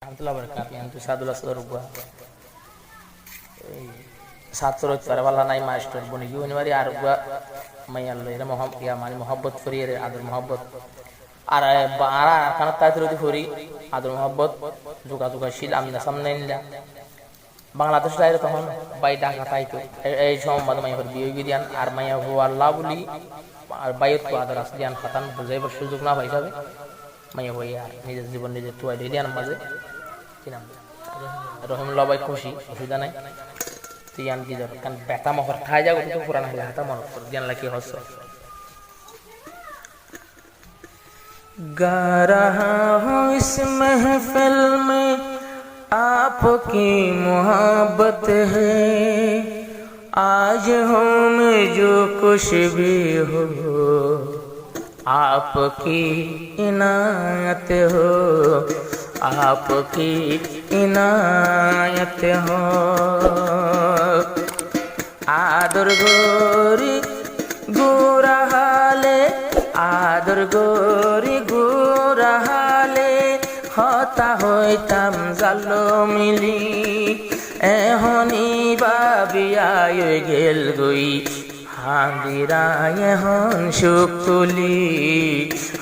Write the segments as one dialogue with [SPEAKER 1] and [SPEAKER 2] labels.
[SPEAKER 1] রহমতুল্লাহ বরকাত ইয়ান্তু সাদুল্লাহ সদরুগা এই ছাত্র করে বালা নাই মাস্টার বনি গিয়ে মারি আর গা মাইয়াল্লো এরা ইয়া মানে মোহাব্বত করি এর আদর মোহাব্বত আর আর কানা তাইতরদি করি আদর মোহাব্বত জোগা জোগা শিল আমনা সামনে নিলা বাংলাদেশ লাইরে তখন বাই ঢাকা তাইতো এই সময় মাইয়া বিয়ে দিয়ান আর মাইয়া হো আল্লাহ বলি আর বাইত কো আদর আসদিয়ান খাতান বুঝাইবার সুযোগ না পাই যাবে মাইয়া হই আর নিজের জীবন নিজে তুই দিয়ান মাঝে কি নাম রহিমুল্লাহ ভাই খুশি অসুবিধা নাই তিয়ান কি দর কারণ বেটা মহর খাই যাও তো পুরানা হলে হাতা মনে কর জ্ঞান লাকি হস गा रहा हूँ इस महफिल में आपकी मोहब्बत है आज हो मैं जो कुछ भी हो आपकी इनायत हो आपकी इनायत हो आदर गोरी गोरा हाले आदर गोरी गोरा हाले হতা হইতাম জালো মিলি এহনি বাবিয়ায় গেল গই হান্দিরায় হন সুখ তুলি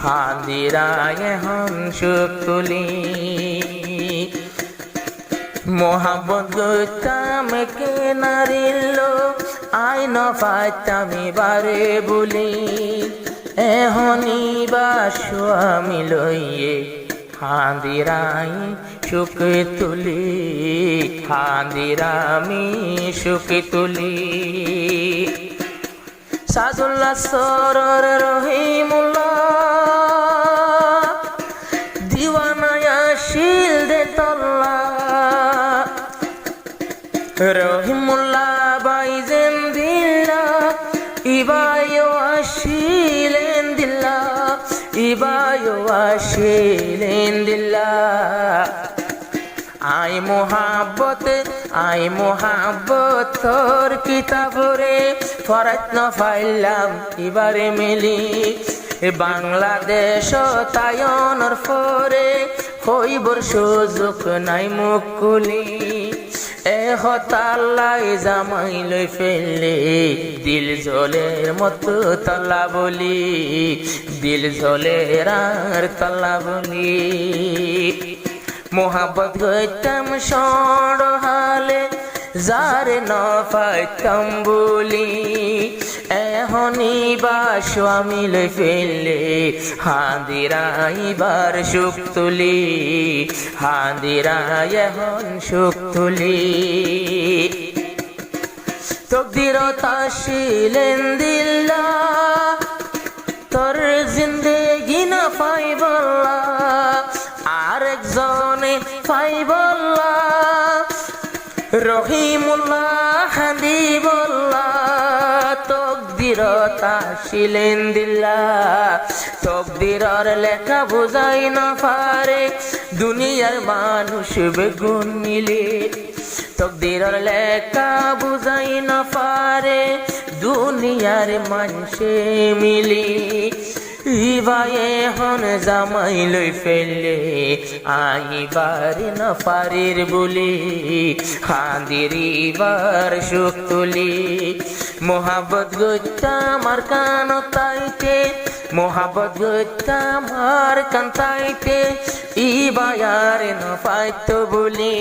[SPEAKER 1] হান্দিরায় হন সুখ তুলি মোহাম্মদ গইতাম কে নারিল আইন পাইতাম বারে বলি এহনি বা স্বামী লইয়ে হান্দিরাই সুখ তুলি হান্দিরামি সুখ তুলি সাদুল্লাহ সরর রহিমুল্লাহ দিওয়ানায়া শিল দে তল্লা রহিমুল্লাহ বাইজেন দিল্লা ইবায়ো আশিলেন দিল্লা ইবায়ো আশিলেন দিল্লা আই মোহাব্বত তোর কিতাবরে ফরাত ন ফাইলাম এবারে মিলি বাংলাদেশ তায়নর ফরে হইবর সুযোগ নাই মুকুলি এ হতাল্লাই জামাই লই ফেললে দিল জলের মতো তল্লা বলি দিল জলের আর তল্লা বলি মোহাব্বত গইতাম সড় হালে যারে ন পাইতাম বলি এহনি বা স্বামী লই ফেললে হান্দিরাইবার সুখ তুলি হান্দিরাই এখন সুখ তুলি তকদিরত আসিলেন দিল্লা তোর জিন্দেগি না পাইবল্লা আরেকজনে পাইবল্লা রহিমুল্লাহ হাদিবুল্লাহ তকদিরত আসিলেন দিল্লা তকদিরর লেখা বুঝাই না পারে দুনিয়ার মানুষ বেগুন মিলে তকদিরর লেখা বুঝাই না পারে দুনিয়ার মানুষে মিলি ইবায়ে হন জামাই লই ফেললে আইবার না পারির বলি খান্দিরিবার সুখ তুলি মোহাব্বত গইতাম আর কান তাইতে মোহাব্বত গইতাম আর কান তাইতে ইবায়ার না পাইতো বলি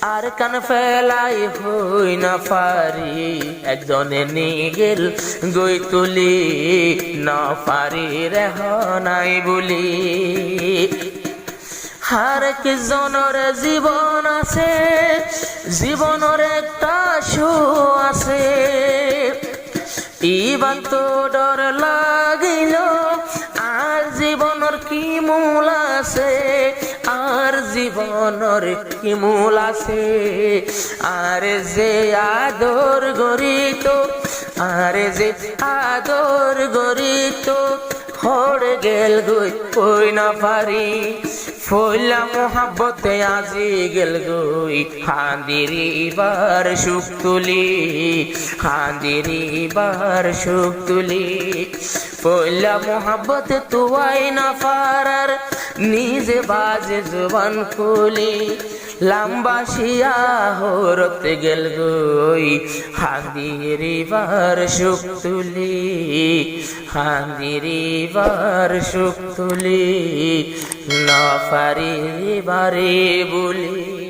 [SPEAKER 1] আর কান ফেলাই হই না পারি একজনে নিগেল গই তুলি না পারি রেহনাই বলি হার কি জনর জীবন আছে জীবনের একটা শো আছে ইবান তো ডর লাগিল আর জীবনের কি মূল আছে আর জীবনের কি মূল আছে আর যে আদর গরিত আর যে আদর গরিত হড় গেল গই কই না পারি ফইলা মোহাব্বতে আজি গেল গই হান্দিরিবার সুখ তুলি হান্দিরিবার সুখ তুলি ফইলা মোহাব্বতে তুয়াই না পারার নিজে বাজে জবান খুলি লাম্বাসিয়া হরতে গেল গই হান্দিরিবার সুখ তুলি হান্দিরিবার সুখ তুলি না পারি বারে বলি